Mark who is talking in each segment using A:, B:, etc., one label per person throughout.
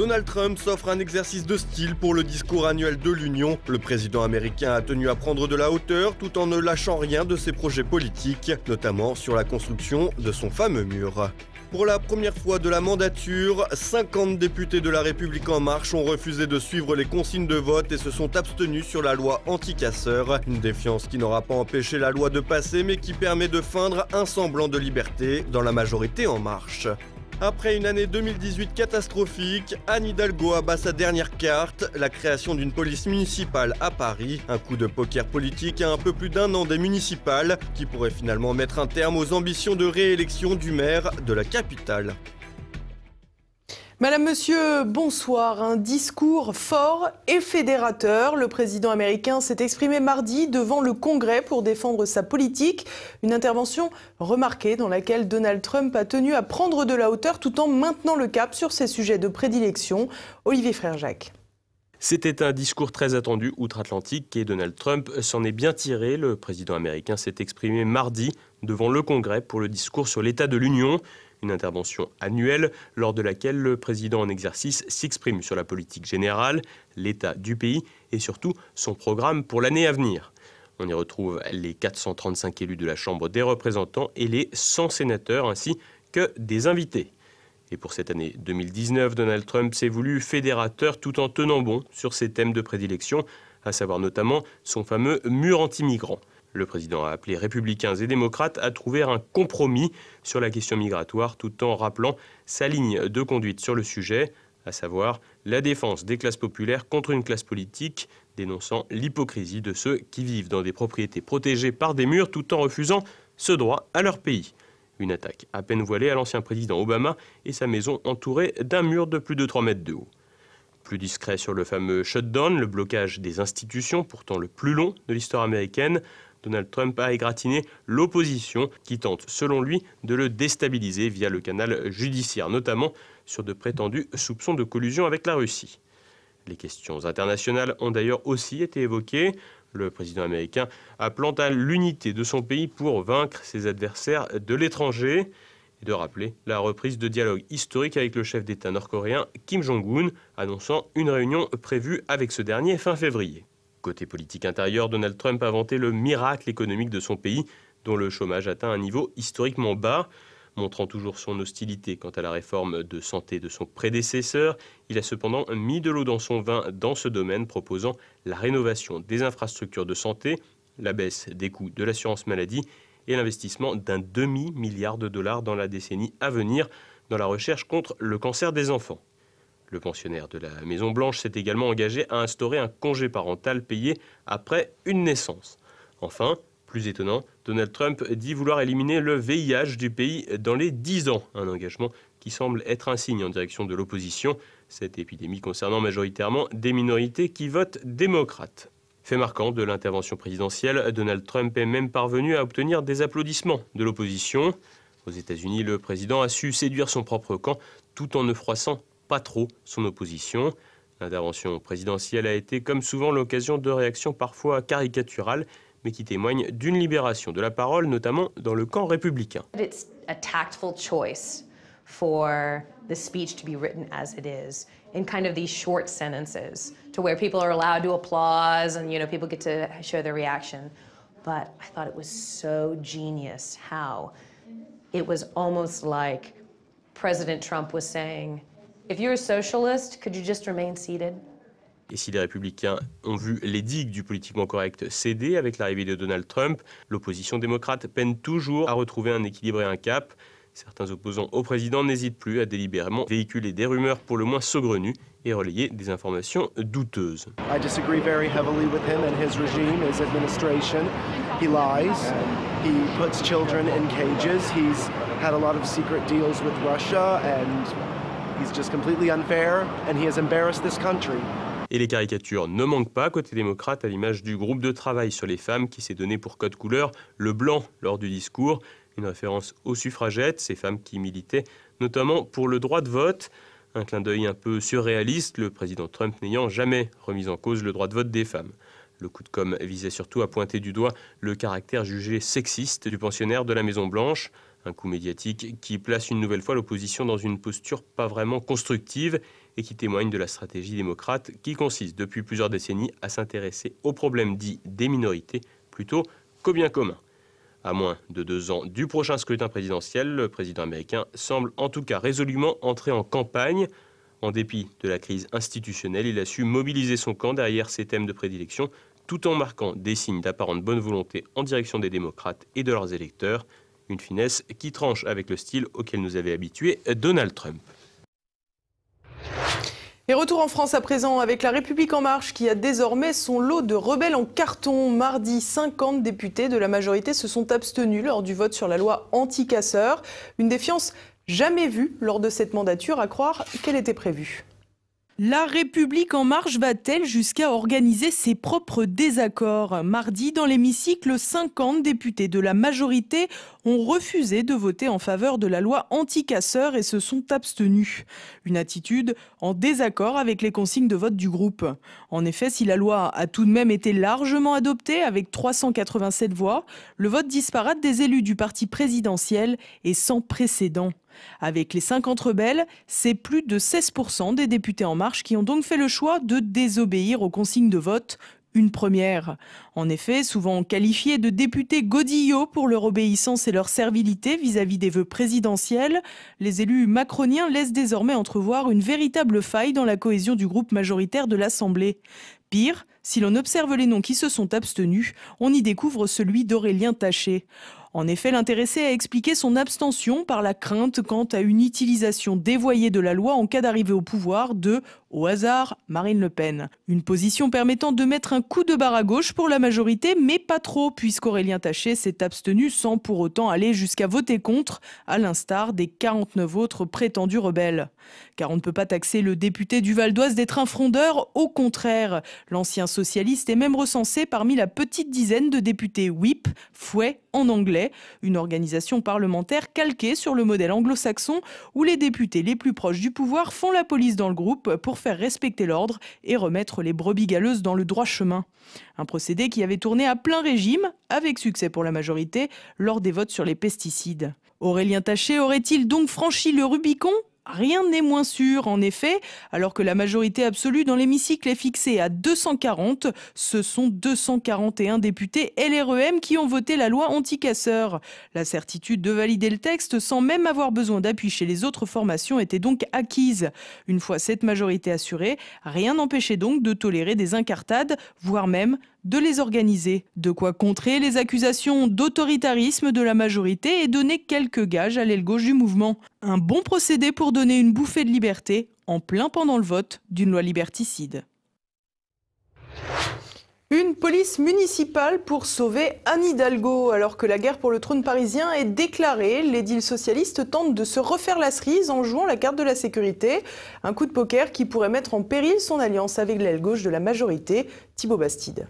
A: Donald Trump s'offre un exercice de style pour le discours annuel de l'Union. Le président américain a tenu à prendre de la hauteur tout en ne lâchant rien de ses projets politiques, notamment sur la construction de son fameux mur. Pour la première fois de la mandature, 50 députés de La République En Marche ont refusé de suivre les consignes de vote et se sont abstenus sur la loi anti-casseurs. Une défiance qui n'aura pas empêché la loi de passer mais qui permet de feindre un semblant de liberté dans la majorité En Marche. Après une année 2018 catastrophique, Anne Hidalgo abat sa dernière carte, la création d'une police municipale à Paris. Un coup de poker politique à un peu plus d'1 an des municipales, qui pourrait finalement mettre un terme aux ambitions de réélection du maire de la capitale.
B: Madame, Monsieur, bonsoir. Un discours fort et fédérateur. Le président américain s'est exprimé mardi devant le Congrès pour défendre sa politique. Une intervention remarquée dans laquelle Donald Trump a tenu à prendre de la hauteur tout en maintenant le cap sur ses sujets de prédilection. Olivier Frère-Jacques.
C: C'était un discours très attendu outre-Atlantique et Donald Trump s'en est bien tiré. Le président américain s'est exprimé mardi devant le Congrès pour le discours sur l'état de l'Union. Une intervention annuelle lors de laquelle le président en exercice s'exprime sur la politique générale, l'état du pays et surtout son programme pour l'année à venir. On y retrouve les 435 élus de la Chambre des représentants et les 100 sénateurs ainsi que des invités. Et pour cette année 2019, Donald Trump s'est voulu fédérateur tout en tenant bon sur ses thèmes de prédilection, à savoir notamment son fameux mur anti-migrants. Le président a appelé républicains et démocrates à trouver un compromis sur la question migratoire tout en rappelant sa ligne de conduite sur le sujet, à savoir la défense des classes populaires contre une classe politique, dénonçant l'hypocrisie de ceux qui vivent dans des propriétés protégées par des murs tout en refusant ce droit à leur pays. Une attaque à peine voilée à l'ancien président Obama et sa maison entourée d'un mur de plus de 3 mètres de haut. Plus discret sur le fameux shutdown, le blocage des institutions, pourtant le plus long de l'histoire américaine, Donald Trump a égratigné l'opposition qui tente, selon lui, de le déstabiliser via le canal judiciaire, notamment sur de prétendus soupçons de collusion avec la Russie. Les questions internationales ont d'ailleurs aussi été évoquées. Le président américain appelant à l'unité de son pays pour vaincre ses adversaires de l'étranger et de rappeler la reprise de dialogue historique avec le chef d'État nord-coréen Kim Jong-un, annonçant une réunion prévue avec ce dernier fin février. Côté politique intérieure, Donald Trump a vanté le miracle économique de son pays, dont le chômage atteint un niveau historiquement bas. Montrant toujours son hostilité quant à la réforme de santé de son prédécesseur, il a cependant mis de l'eau dans son vin dans ce domaine, proposant la rénovation des infrastructures de santé, la baisse des coûts de l'assurance maladie et l'investissement d'1 demi-milliard de dollars dans la décennie à venir dans la recherche contre le cancer des enfants. Le pensionnaire de la Maison-Blanche s'est également engagé à instaurer un congé parental payé après une naissance. Enfin, plus étonnant, Donald Trump dit vouloir éliminer le VIH du pays dans les 10 ans. Un engagement qui semble être un signe en direction de l'opposition, cette épidémie concernant majoritairement des minorités qui votent démocrates. Fait marquant de l'intervention présidentielle, Donald Trump est même parvenu à obtenir des applaudissements de l'opposition. Aux États-Unis, le président a su séduire son propre camp tout en ne froissant pas trop son opposition. L'intervention présidentielle a été, comme souvent, l'occasion de réactions parfois caricaturales, mais qui témoignent d'une libération de la parole, notamment dans le camp républicain.
D: It's a tactful choice for the speech to be written as it is, in kind of these short sentences, to where people are allowed to applause and, you know, people get to show their reaction. But I thought it was so genius how it was almost like President Trump was saying, if you're a socialist, could you just remain seated?
C: Et si les républicains ont vu les digues du politiquement correct céder avec l'arrivée de Donald Trump, l'opposition démocrate peine toujours à retrouver un équilibre et un cap. Certains opposants au président n'hésitent plus à délibérément véhiculer des rumeurs pour le moins saugrenues et relayer des informations douteuses.
E: I disagree very heavily with him and his regime, his administration. He lies. He puts children in cages. He's had a lot of secret deals with Russia and he's just completely unfair and he has embarrassed this country.
C: Et les caricatures ne manquent pas côté démocrate, à l'image du groupe de travail sur les femmes qui s'est donné pour code couleur le blanc lors du discours, une référence aux suffragettes, ces femmes qui militaient notamment pour le droit de vote. Un clin d'œil un peu surréaliste, le président Trump n'ayant jamais remis en cause le droit de vote des femmes. Le coup de com' visait surtout à pointer du doigt le caractère jugé sexiste du pensionnaire de la Maison-Blanche. Un coup médiatique qui place une nouvelle fois l'opposition dans une posture pas vraiment constructive et qui témoigne de la stratégie démocrate qui consiste depuis plusieurs décennies à s'intéresser aux problèmes dits des minorités plutôt qu'au bien commun. À moins de 2 ans du prochain scrutin présidentiel, le président américain semble en tout cas résolument entrer en campagne. En dépit de la crise institutionnelle, il a su mobiliser son camp derrière ses thèmes de prédilection tout en marquant des signes d'apparente bonne volonté en direction des démocrates et de leurs électeurs. Une finesse qui tranche avec le style auquel nous avait habitué Donald Trump.
B: Et retour en France à présent avec La République En Marche qui a désormais son lot de rebelles en carton. Mardi, 50 députés de la majorité se sont abstenus lors du vote sur la loi anti-casseurs. Une défiance jamais vue lors de cette mandature, à croire qu'elle était prévue. La République En Marche va-t-elle jusqu'à organiser ses propres désaccords ? Mardi, dans l'hémicycle, 50 députés de la majorité ont refusé de voter en faveur de la loi anti-casseurs et se sont abstenus. Une attitude en désaccord avec les consignes de vote du groupe. En effet, si la loi a tout de même été largement adoptée avec 387 voix, le vote disparate des élus du parti présidentiel est sans précédent. Avec les 50 rebelles, c'est plus de 16% des députés En Marche qui ont donc fait le choix de désobéir aux consignes de vote. Une première. En effet, souvent qualifiés de députés godillots pour leur obéissance et leur servilité vis-à-vis des vœux présidentiels, les élus macroniens laissent désormais entrevoir une véritable faille dans la cohésion du groupe majoritaire de l'Assemblée. Pire, si l'on observe les noms qui se sont abstenus, on y découvre celui d'Aurélien Taché. En effet, l'intéressé a expliqué son abstention par la crainte quant à une utilisation dévoyée de la loi en cas d'arrivée au pouvoir de, au hasard, Marine Le Pen. Une position permettant de mettre un coup de barre à gauche pour la majorité, mais pas trop, puisqu'Aurélien Taché s'est abstenu sans pour autant aller jusqu'à voter contre, à l'instar des 49 autres prétendus rebelles. Car on ne peut pas taxer le député du Val d'Oise d'être un frondeur, au contraire. L'ancien socialiste est même recensé parmi la petite dizaine de députés whip, fouet en anglais, une organisation parlementaire calquée sur le modèle anglo-saxon où les députés les plus proches du pouvoir font la police dans le groupe pour faire respecter l'ordre et remettre les brebis galeuses dans le droit chemin. Un procédé qui avait tourné à plein régime, avec succès pour la majorité, lors des votes sur les pesticides. Aurélien Taché aurait-il donc franchi le Rubicon ? Rien n'est moins sûr, en effet, alors que la majorité absolue dans l'hémicycle est fixée à 240, ce sont 241 députés LREM qui ont voté la loi anti-casseurs. La certitude de valider le texte sans même avoir besoin d'appui chez les autres formations était donc acquise. Une fois cette majorité assurée, rien n'empêchait donc de tolérer des incartades, voire même de les organiser. De quoi contrer les accusations d'autoritarisme de la majorité et donner quelques gages à l'aile gauche du mouvement. Un bon procédé pour donner une bouffée de liberté en plein pendant le vote d'une loi liberticide. Une police municipale pour sauver Anne Hidalgo. Alors que la guerre pour le trône parisien est déclarée, l'édile socialiste tente de se refaire la cerise en jouant la carte de la sécurité. Un coup de poker qui pourrait mettre en péril son alliance avec l'aile gauche de la majorité, Thibault Bastide.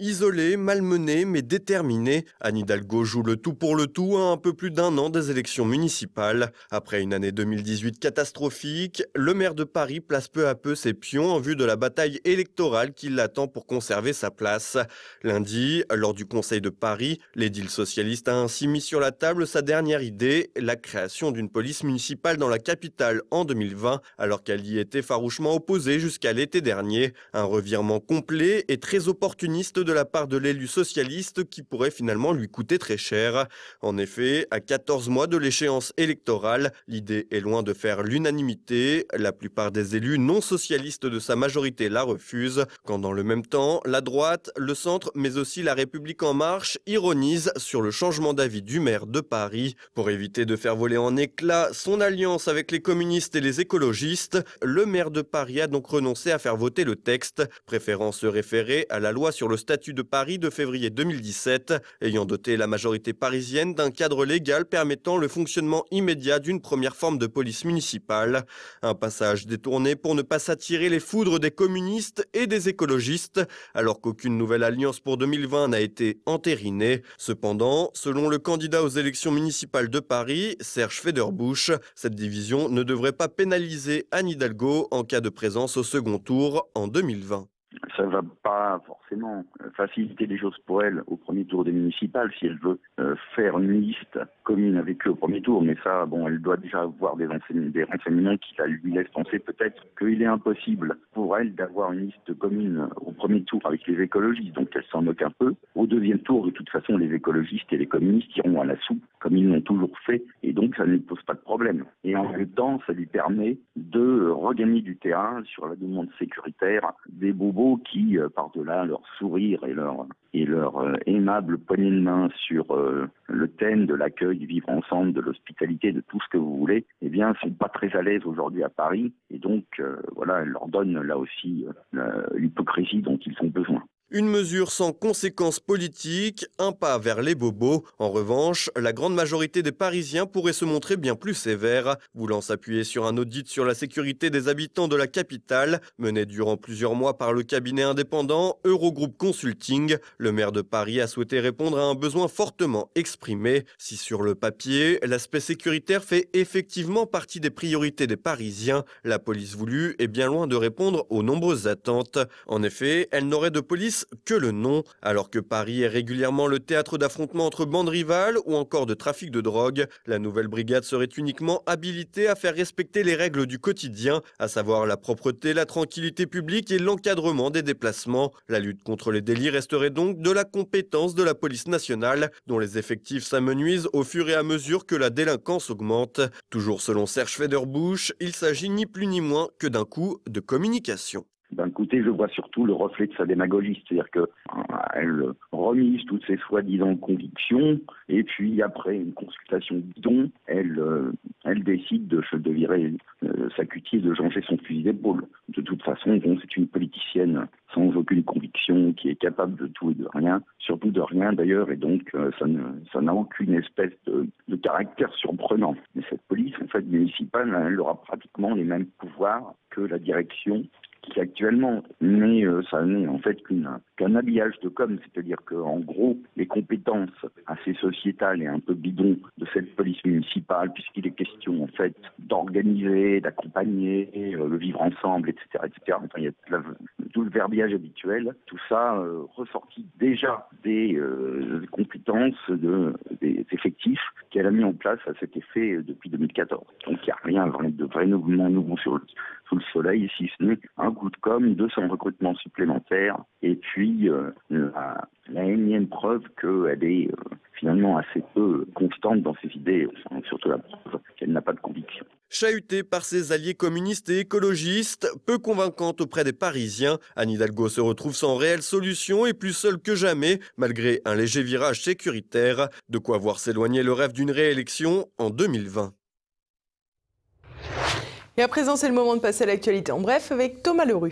A: Isolée, malmenée, mais déterminée, Anne Hidalgo joue le tout pour le tout à un peu plus d'un an des élections municipales. Après une année 2018 catastrophique, le maire de Paris place peu à peu ses pions en vue de la bataille électorale qui l'attend pour conserver sa place. Lundi, lors du Conseil de Paris, l'édile socialiste a ainsi mis sur la table sa dernière idée, la création d'une police municipale dans la capitale en 2020, alors qu'elle y était farouchement opposée jusqu'à l'été dernier. Un revirement complet et très opportuniste de la part de l'élu socialiste qui pourrait finalement lui coûter très cher. En effet, à 14 mois de l'échéance électorale, l'idée est loin de faire l'unanimité. La plupart des élus non socialistes de sa majorité la refusent, quand dans le même temps, la droite, le centre, mais aussi la République en marche ironisent sur le changement d'avis du maire de Paris. Pour éviter de faire voler en éclats son alliance avec les communistes et les écologistes, le maire de Paris a donc renoncé à faire voter le texte, préférant se référer à la loi sur le statut de Paris de février 2017, ayant doté la majorité parisienne d'un cadre légal permettant le fonctionnement immédiat d'une première forme de police municipale. Un passage détourné pour ne pas s'attirer les foudres des communistes et des écologistes, alors qu'aucune nouvelle alliance pour 2020 n'a été entérinée. Cependant, selon le candidat aux élections municipales de Paris, Serge Federbusch, cette division ne devrait pas pénaliser Anne Hidalgo en cas de présence au second tour en 2020.
F: Ça ne va pas forcément faciliter les choses pour elle au premier tour des municipales si elle veut faire une liste commune avec eux au premier tour. Mais ça, bon, elle doit déjà avoir des renseignements qui lui laissent penser peut-être qu'il est impossible pour elle d'avoir une liste commune au premier tour avec les écologistes. Donc elle s'en moque un peu. Au deuxième tour, de toute façon, les écologistes et les communistes iront à la soupe, comme ils l'ont toujours fait. Et donc ça ne lui pose pas de problème. Et en même temps, ça lui permet de regagner du terrain sur la demande sécuritaire des bobos qui, par-delà leur sourire et leur aimable poignée de main sur le thème de l'accueil, du vivre ensemble, de l'hospitalité, de tout ce que vous voulez, eh bien, sont pas très à l'aise aujourd'hui à Paris. Et donc, voilà, elle leur donne là aussi l'hypocrisie dont ils ont besoin.
A: Une mesure sans conséquences politiques, un pas vers les bobos. En revanche, la grande majorité des Parisiens pourrait se montrer bien plus sévère, voulant s'appuyer sur un audit sur la sécurité des habitants de la capitale, mené durant plusieurs mois par le cabinet indépendant Eurogroup Consulting. Le maire de Paris a souhaité répondre à un besoin fortement exprimé. Si sur le papier, l'aspect sécuritaire fait effectivement partie des priorités des Parisiens, la police voulue est bien loin de répondre aux nombreuses attentes. En effet, elle n'aurait de police que le nom, alors que Paris est régulièrement le théâtre d'affrontements entre bandes rivales ou encore de trafic de drogue. La nouvelle brigade serait uniquement habilitée à faire respecter les règles du quotidien, à savoir la propreté, la tranquillité publique et l'encadrement des déplacements. La lutte contre les délits resterait donc de la compétence de la police nationale, dont les effectifs s'amenuisent au fur et à mesure que la délinquance augmente. Toujours selon Serge Federbusch, il s'agit ni plus ni moins que d'un coup de communication.
F: D'un côté, je vois surtout le reflet de sa démagogie, c'est-à-dire qu'elle remise toutes ses soi-disant convictions, et puis après une consultation bidon, elle décide de virer sa cutie, de changer son fusil d'épaule. De toute façon, bon, c'est une politicienne sans aucune conviction, qui est capable de tout et de rien, surtout de rien d'ailleurs, et donc ça n'a aucune espèce de caractère surprenant. Mais cette police, en fait, municipale, elle aura pratiquement les mêmes pouvoirs que la direction, qui actuellement ça n'est en fait qu'un habillage de com', c'est-à-dire qu'en gros, les compétences assez sociétales et un peu bidons de cette police municipale, puisqu'il est question en fait d'organiser, d'accompagner, le vivre ensemble, etc., etc. Enfin, il y a tout le verbiage habituel, tout ça ressorti déjà des compétences des effectifs qu'elle a mis en place à cet effet depuis 2014. Donc il n'y a rien de vraiment nouveau sous le soleil, si ce n'est un coup de com', 200 recrutements supplémentaires, et puis la énième preuve qu'elle est finalement assez peu constante dans ses idées, enfin, surtout la preuve qu'elle n'a pas de conviction.
A: Chahutée par ses alliés communistes et écologistes, peu convaincante auprès des Parisiens, Anne Hidalgo se retrouve sans réelle solution et plus seule que jamais, malgré un léger virage sécuritaire, de quoi voir s'éloigner le rêve d'une réélection en 2020.
B: Et à présent, c'est le moment de passer à l'actualité en bref avec Thomas Leroux.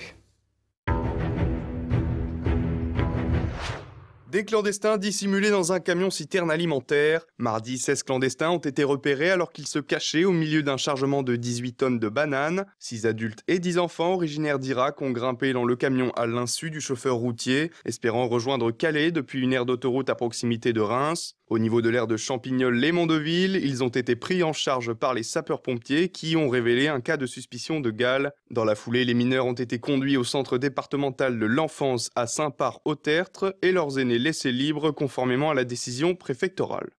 G: Des clandestins dissimulés dans un camion-citerne alimentaire. Mardi, 16 clandestins ont été repérés alors qu'ils se cachaient au milieu d'un chargement de 18 tonnes de bananes. 6 adultes et 10 enfants originaires d'Irak ont grimpé dans le camion à l'insu du chauffeur routier, espérant rejoindre Calais depuis une aire d'autoroute à proximité de Reims. Au niveau de l'aire de Champignol-les-Mondeville, ils ont été pris en charge par les sapeurs-pompiers qui ont révélé un cas de suspicion de gale. Dans la foulée, les mineurs ont été conduits au centre départemental de l'enfance à Saint-Part-au-Tertre et leurs aînés laissés libres conformément à la décision préfectorale.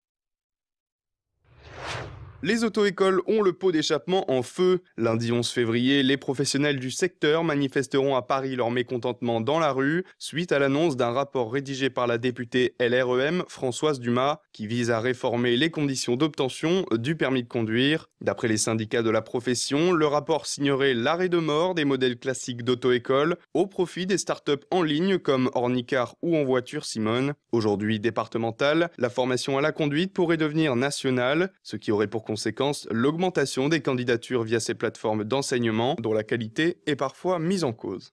G: Les auto-écoles ont le pot d'échappement en feu. Lundi 11 février, les professionnels du secteur manifesteront à Paris leur mécontentement dans la rue suite à l'annonce d'un rapport rédigé par la députée LREM Françoise Dumas qui vise à réformer les conditions d'obtention du permis de conduire. D'après les syndicats de la profession, le rapport signerait l'arrêt de mort des modèles classiques d'auto-école au profit des startups en ligne comme Ornicar ou En Voiture Simone. Aujourd'hui départementale, la formation à la conduite pourrait devenir nationale, ce qui aurait pour conséquence l'augmentation des candidatures via ces plateformes d'enseignement dont la qualité est parfois mise en cause.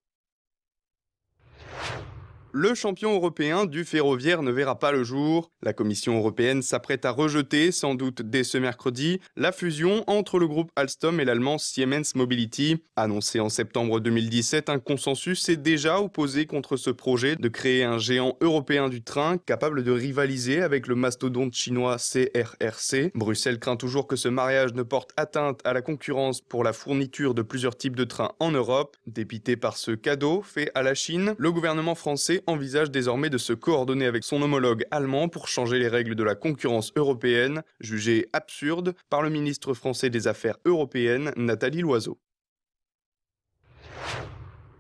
G: Le champion européen du ferroviaire ne verra pas le jour. La Commission européenne s'apprête à rejeter, sans doute dès ce mercredi, la fusion entre le groupe Alstom et l'allemand Siemens Mobility. Annoncé en septembre 2017, un consensus s'est déjà opposé contre ce projet de créer un géant européen du train capable de rivaliser avec le mastodonte chinois CRRC. Bruxelles craint toujours que ce mariage ne porte atteinte à la concurrence pour la fourniture de plusieurs types de trains en Europe. Dépité par ce cadeau fait à la Chine, le gouvernement français envisage désormais de se coordonner avec son homologue allemand pour changer les règles de la concurrence européenne, jugées absurdes par le ministre français des Affaires européennes, Nathalie Loiseau.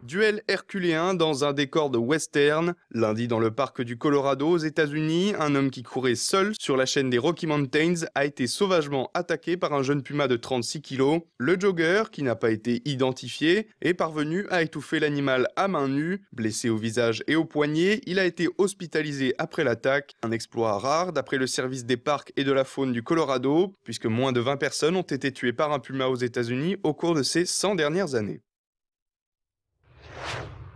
G: Duel herculéen dans un décor de western. Lundi, dans le parc du Colorado aux États-Unis, un homme qui courait seul sur la chaîne des Rocky Mountains a été sauvagement attaqué par un jeune puma de 36 kg. Le jogger, qui n'a pas été identifié, est parvenu à étouffer l'animal à main nue. Blessé au visage et au poignet, il a été hospitalisé après l'attaque. Un exploit rare d'après le service des parcs et de la faune du Colorado, puisque moins de 20 personnes ont été tuées par un puma aux États-Unis au cours de ces 100 dernières années.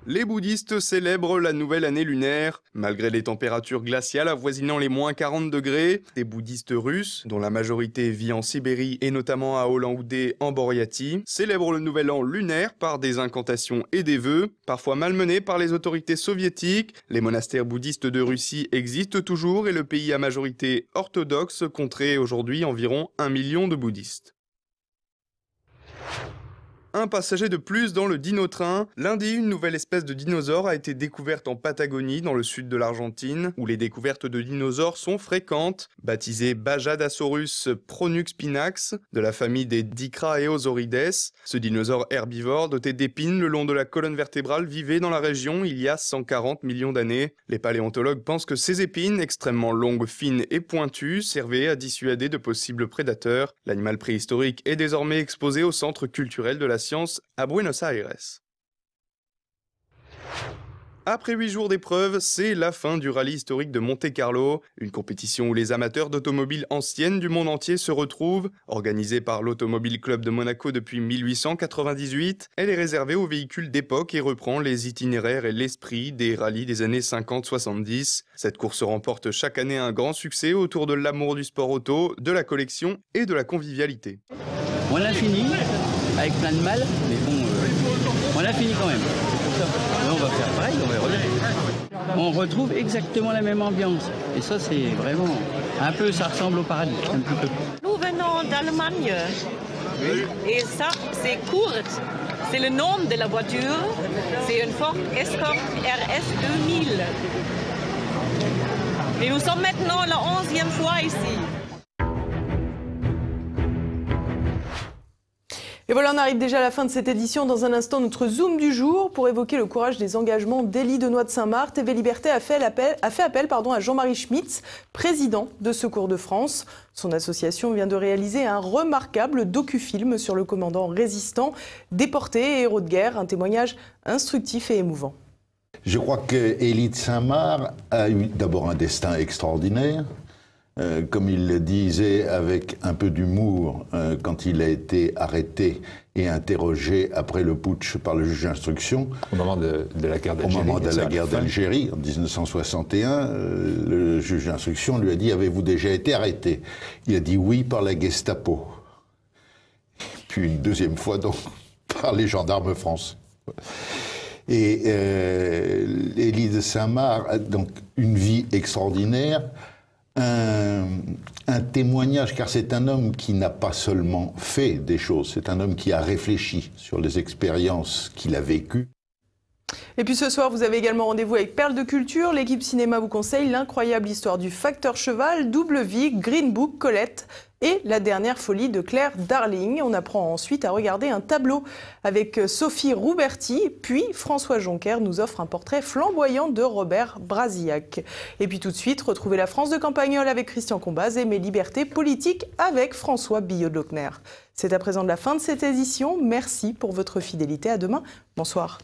G: Les bouddhistes célèbrent la nouvelle année lunaire. Malgré les températures glaciales avoisinant les moins 40 degrés, des bouddhistes russes, dont la majorité vit en Sibérie et notamment à Olan-Udé en Boryati, célèbrent le nouvel an lunaire par des incantations et des vœux, parfois malmenés par les autorités soviétiques. Les monastères bouddhistes de Russie existent toujours et le pays à majorité orthodoxe compterait aujourd'hui environ 1 million de bouddhistes. Un passager de plus dans le dino-train. Lundi, une nouvelle espèce de dinosaure a été découverte en Patagonie, dans le sud de l'Argentine, où les découvertes de dinosaures sont fréquentes. Baptisé Bajadasaurus pronuxpinax, de la famille des Dicraeosaurides, ce dinosaure herbivore doté d'épines le long de la colonne vertébrale vivait dans la région il y a 140 millions d'années. Les paléontologues pensent que ces épines, extrêmement longues, fines et pointues, servaient à dissuader de possibles prédateurs. L'animal préhistorique est désormais exposé au centre culturel de la science à Buenos Aires. Après 8 jours d'épreuve, c'est la fin du rallye historique de Monte-Carlo, une compétition où les amateurs d'automobiles anciennes du monde entier se retrouvent. Organisée par l'Automobile Club de Monaco depuis 1898, elle est réservée aux véhicules d'époque et reprend les itinéraires et l'esprit des rallyes des années 50-70. Cette course remporte chaque année un grand succès autour de l'amour du sport auto, de la collection et de la convivialité.
H: On l'a fini, avec plein de mal, mais bon, on l'a fini quand même. Mais on va faire pareil, on va revenir. On retrouve exactement la même ambiance. Et ça, c'est vraiment un peu, ça ressemble au paradis, un petit peu.
I: Nous venons d'Allemagne. Oui. Et ça, c'est Kurt. C'est le nom de la voiture. C'est une Ford Escort RS 2000. Et nous sommes maintenant la 11e fois ici.
B: Et voilà, on arrive déjà à la fin de cette édition. Dans un instant, notre Zoom du jour pour évoquer le courage des engagements d'Élie Denoy de Saint-Marthe. TV Liberté a fait appel à Jean-Marie Schmitz, président de Secours de France. Son association vient de réaliser un remarquable docu-film sur le commandant résistant, déporté et héros de guerre. Un témoignage instructif et émouvant.
J: Je crois qu'Élie de Saint-Marthe a eu d'abord un destin extraordinaire. Comme il le disait avec un peu d'humour quand il a été arrêté et interrogé après le putsch par le juge d'instruction.
K: Au moment de la guerre d'Algérie.
J: Au moment de la guerre d'Algérie, en 1961, le juge d'instruction lui a dit « Avez-vous déjà été arrêté ?» Il a dit « Oui, par la Gestapo ». Puis une deuxième fois, donc, par les gendarmes français. Et Élie de Saint-Marc a donc une vie extraordinaire, un témoignage, car c'est un homme qui n'a pas seulement fait des choses, c'est un homme qui a réfléchi sur les expériences qu'il a vécues.
B: Et puis ce soir, vous avez également rendez-vous avec Perles de Culture. L'équipe cinéma vous conseille l'incroyable histoire du facteur cheval, Double Vie, Green Book, Colette et La dernière folie de Claire Darling. On apprend ensuite à regarder un tableau avec Sophie Rouberti, puis François Joncker nous offre un portrait flamboyant de Robert Brasillac. Et puis tout de suite, retrouvez La France de Campagnol avec Christian Combaz et Mes libertés politiques avec François Billot-Lochner. C'est à présent de la fin de cette édition. Merci pour votre fidélité. À demain. Bonsoir.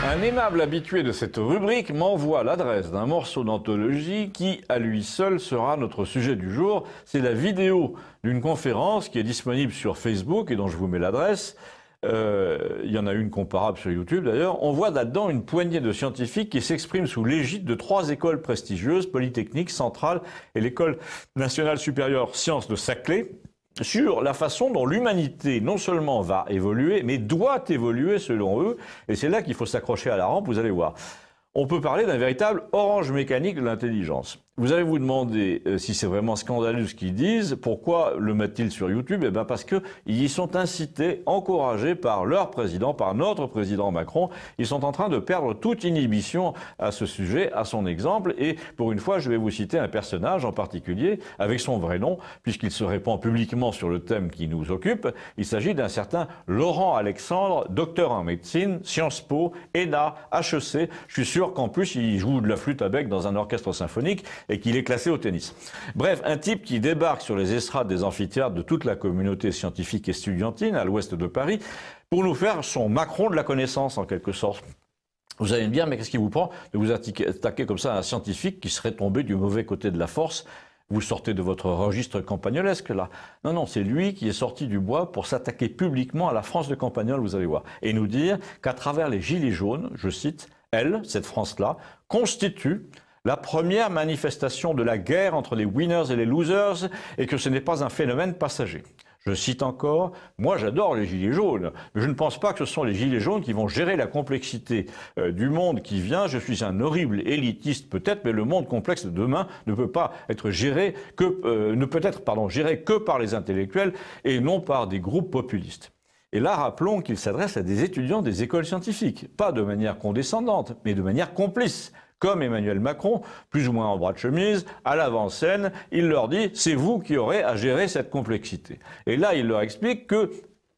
L: Un aimable habitué de cette rubrique m'envoie l'adresse d'un morceau d'anthologie qui, à lui seul, sera notre sujet du jour. C'est la vidéo d'une conférence qui est disponible sur Facebook et dont je vous mets l'adresse. Il y en a une comparable sur YouTube d'ailleurs. On voit là-dedans une poignée de scientifiques qui s'expriment sous l'égide de 3 écoles prestigieuses, Polytechnique, Centrale et l'École nationale supérieure sciences de Saclay, sur la façon dont l'humanité non seulement va évoluer, mais doit évoluer selon eux. Et c'est là qu'il faut s'accrocher à la rampe, vous allez voir. On peut parler d'un véritable orange mécanique de l'intelligence. Vous allez vous demander si c'est vraiment scandaleux ce qu'ils disent. Pourquoi le mettent-ils sur YouTube? Eh bien parce qu'ils y sont incités, encouragés par leur président, par notre président Macron. Ils sont en train de perdre toute inhibition à ce sujet, à son exemple. Et pour une fois, je vais vous citer un personnage en particulier, avec son vrai nom, puisqu'il se répand publiquement sur le thème qui nous occupe. Il s'agit d'un certain Laurent Alexandre, docteur en médecine, Sciences Po, ENA, HEC. Je suis sûr qu'en plus, il joue de la flûte à bec dans un orchestre symphonique et qu'il est classé au tennis. Bref, un type qui débarque sur les estrades des amphithéâtres de toute la communauté scientifique et estudiantine à l'ouest de Paris pour nous faire son Macron de la connaissance, en quelque sorte. Vous allez me dire, mais qu'est-ce qui vous prend de vous attaquer comme ça à un scientifique qui serait tombé du mauvais côté de la force? Vous sortez de votre registre campagnolesque, là. Non, non, c'est lui qui est sorti du bois pour s'attaquer publiquement à la France de Campagnol, vous allez voir. Et nous dire qu'à travers les Gilets jaunes, je cite, elle, cette France-là, constitue la première manifestation de la guerre entre les winners et les losers et que ce n'est pas un phénomène passager. Je cite encore, moi j'adore les gilets jaunes, mais je ne pense pas que ce sont les gilets jaunes qui vont gérer la complexité du monde qui vient. Je suis un horrible élitiste peut-être, mais le monde complexe de demain ne peut pas être géré géré que par les intellectuels et non par des groupes populistes. Et là, rappelons qu'il s'adresse à des étudiants des écoles scientifiques, pas de manière condescendante, mais de manière complice. Comme Emmanuel Macron, plus ou moins en bras de chemise, à l'avant-scène, il leur dit « c'est vous qui aurez à gérer cette complexité ». Et là, il leur explique que,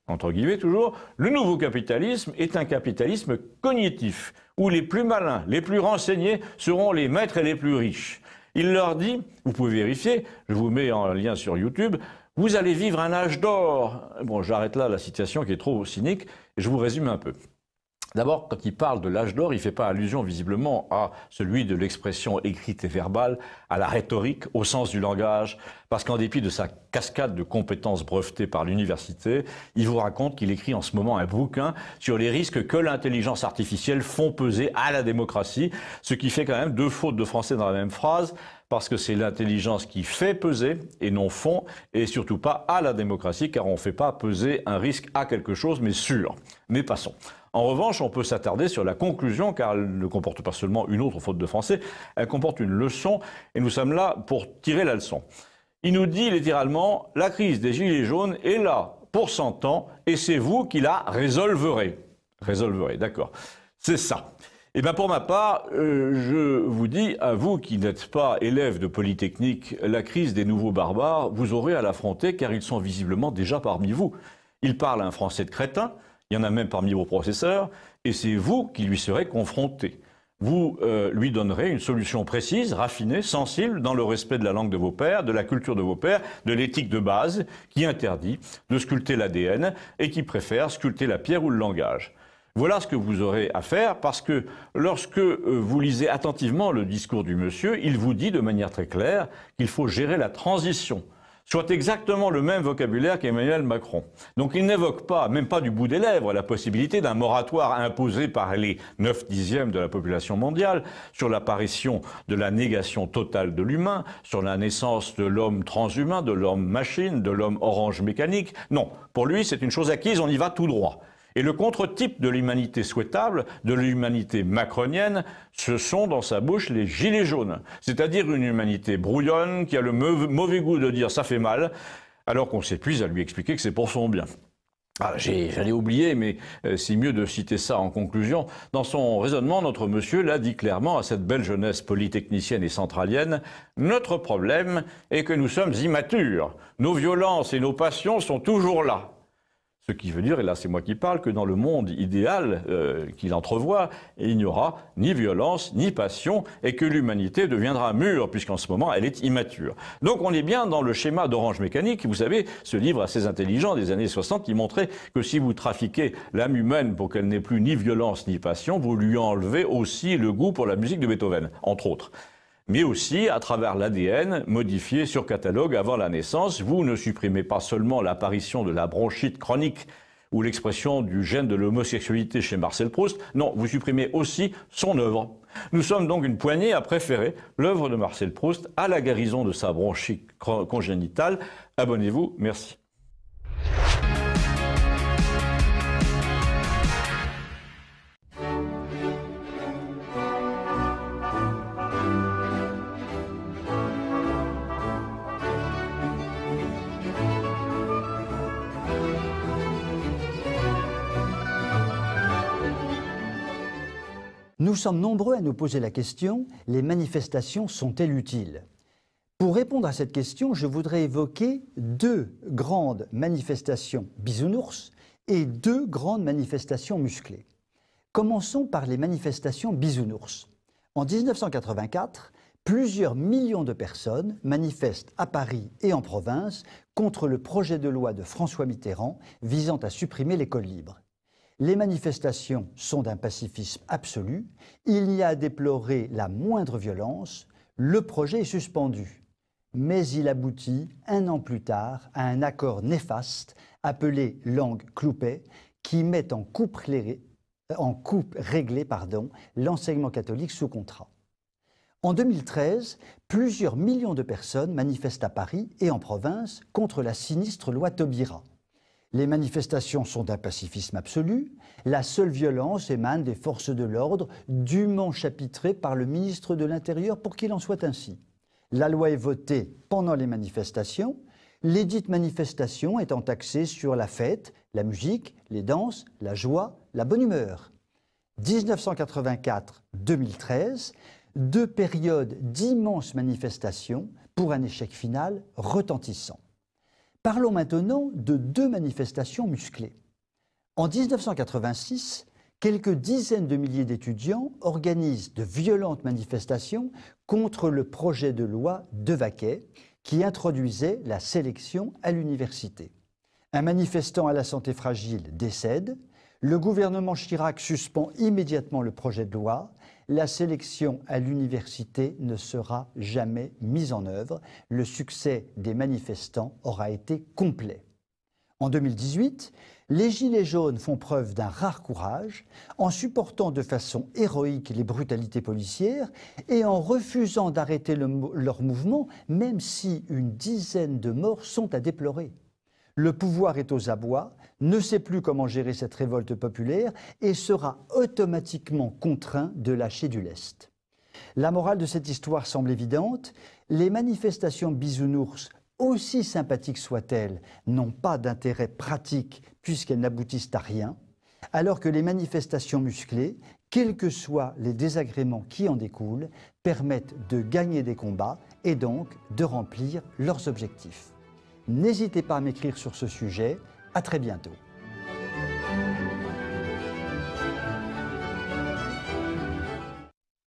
L: entre guillemets toujours, le nouveau capitalisme est un capitalisme cognitif, où les plus malins, les plus renseignés seront les maîtres et les plus riches. Il leur dit, vous pouvez vérifier, je vous mets en lien sur YouTube, vous allez vivre un âge d'or. Bon, j'arrête là la citation qui est trop cynique, et je vous résume un peu. D'abord, quand il parle de l'âge d'or, il ne fait pas allusion visiblement à celui de l'expression écrite et verbale, à la rhétorique, au sens du langage, parce qu'en dépit de sa cascade de compétences brevetées par l'université, il vous raconte qu'il écrit en ce moment un bouquin sur les risques que l'intelligence artificielle font peser à la démocratie, ce qui fait quand même 2 fautes de français dans la même phrase, parce que c'est l'intelligence qui fait peser et non font, et surtout pas à la démocratie, car on ne fait pas peser un risque à quelque chose, mais sûr. Mais passons. En revanche, on peut s'attarder sur la conclusion, car elle ne comporte pas seulement une autre faute de français, elle comporte une leçon, et nous sommes là pour tirer la leçon. Il nous dit littéralement, la crise des Gilets jaunes est là pour 100 ans, et c'est vous qui la résolverez. Résolverez, d'accord. C'est ça. Eh bien, pour ma part, je vous dis, à vous qui n'êtes pas élève de Polytechnique, la crise des nouveaux barbares, vous aurez à l'affronter car ils sont visiblement déjà parmi vous. Ils parlent un français de crétin, il y en a même parmi vos professeurs, et c'est vous qui lui serez confrontés. Vous lui donnerez une solution précise, raffinée, sensible, dans le respect de la langue de vos pères, de la culture de vos pères, de l'éthique de base, qui interdit de sculpter l'ADN et qui préfère sculpter la pierre ou le langage. Voilà ce que vous aurez à faire, parce que lorsque vous lisez attentivement le discours du monsieur, il vous dit de manière très claire qu'il faut gérer la transition, soit exactement le même vocabulaire qu'Emmanuel Macron. Donc il n'évoque pas, même pas du bout des lèvres, la possibilité d'un moratoire imposé par les 9/10 de la population mondiale sur l'apparition de la négation totale de l'humain, sur la naissance de l'homme transhumain, de l'homme machine, de l'homme orange mécanique. Non, pour lui c'est une chose acquise, on y va tout droit. Et le contre-type de l'humanité souhaitable, de l'humanité macronienne, ce sont dans sa bouche les gilets jaunes. C'est-à-dire une humanité brouillonne qui a le mauvais goût de dire « ça fait mal », alors qu'on s'épuise à lui expliquer que c'est pour son bien. Ah, j'allais oublier, mais c'est mieux de citer ça en conclusion. Dans son raisonnement, notre monsieur l'a dit clairement à cette belle jeunesse polytechnicienne et centralienne, « Notre problème est que nous sommes immatures. Nos violences et nos passions sont toujours là. » Ce qui veut dire, et là c'est moi qui parle, que dans le monde idéal qu'il entrevoit, il n'y aura ni violence, ni passion, et que l'humanité deviendra mûre, puisqu'en ce moment elle est immature. Donc on est bien dans le schéma d'Orange Mécanique, vous savez, ce livre assez intelligent des années 60 qui montrait que si vous trafiquez l'âme humaine pour qu'elle n'ait plus ni violence ni passion, vous lui enlevez aussi le goût pour la musique de Beethoven, entre autres. Mais aussi, à travers l'ADN, modifié sur catalogue avant la naissance, vous ne supprimez pas seulement l'apparition de la bronchite chronique ou l'expression du gène de l'homosexualité chez Marcel Proust, non, vous supprimez aussi son œuvre. Nous sommes donc une poignée à préférer l'œuvre de Marcel Proust à la guérison de sa bronchite congénitale. Abonnez-vous, merci.
K: Nous sommes nombreux à nous poser la question, les manifestations sont-elles utiles? Pour répondre à cette question, je voudrais évoquer deux grandes manifestations bisounours et deux grandes manifestations musclées. Commençons par les manifestations bisounours. En 1984, plusieurs millions de personnes manifestent à Paris et en province contre le projet de loi de François Mitterrand visant à supprimer l'école libre. Les manifestations sont d'un pacifisme absolu, il n'y a à déplorer la moindre violence, le projet est suspendu. Mais il aboutit, un an plus tard, à un accord néfaste appelé Langue-Cloupet qui met en coupe réglée l'enseignement catholique sous contrat. En 2013, plusieurs millions de personnes manifestent à Paris et en province contre la sinistre loi Taubira. Les manifestations sont d'un pacifisme absolu. La seule violence émane des forces de l'ordre, dûment chapitrées par le ministre de l'Intérieur pour qu'il en soit ainsi. La loi est votée pendant les manifestations, lesdites manifestations étant axées sur la fête, la musique, les danses, la joie, la bonne humeur. 1984-2013, deux périodes d'immenses manifestations pour un échec final retentissant. Parlons maintenant de deux manifestations musclées. En 1986, quelques dizaines de milliers d'étudiants organisent de violentes manifestations contre le projet de loi Devaquet qui introduisait la sélection à l'université. Un manifestant à la santé fragile décède, le gouvernement Chirac suspend immédiatement le projet de loi, la sélection à l'université ne sera jamais mise en œuvre, le succès des manifestants aura été complet. En 2018, les Gilets jaunes font preuve d'un rare courage en supportant de façon héroïque les brutalités policières et en refusant d'arrêter leur mouvement, même si une dizaine de morts sont à déplorer. Le pouvoir est aux abois, ne sait plus comment gérer cette révolte populaire et sera automatiquement contraint de lâcher du lest. La morale de cette histoire semble évidente, les manifestations bisounours, aussi sympathiques soient-elles, n'ont pas d'intérêt pratique puisqu'elles n'aboutissent à rien. alors que les manifestations musclées, quels que soient les désagréments qui en découlent, permettent de gagner des combats et donc de remplir leurs objectifs. N'hésitez pas à m'écrire sur ce sujet. À très bientôt.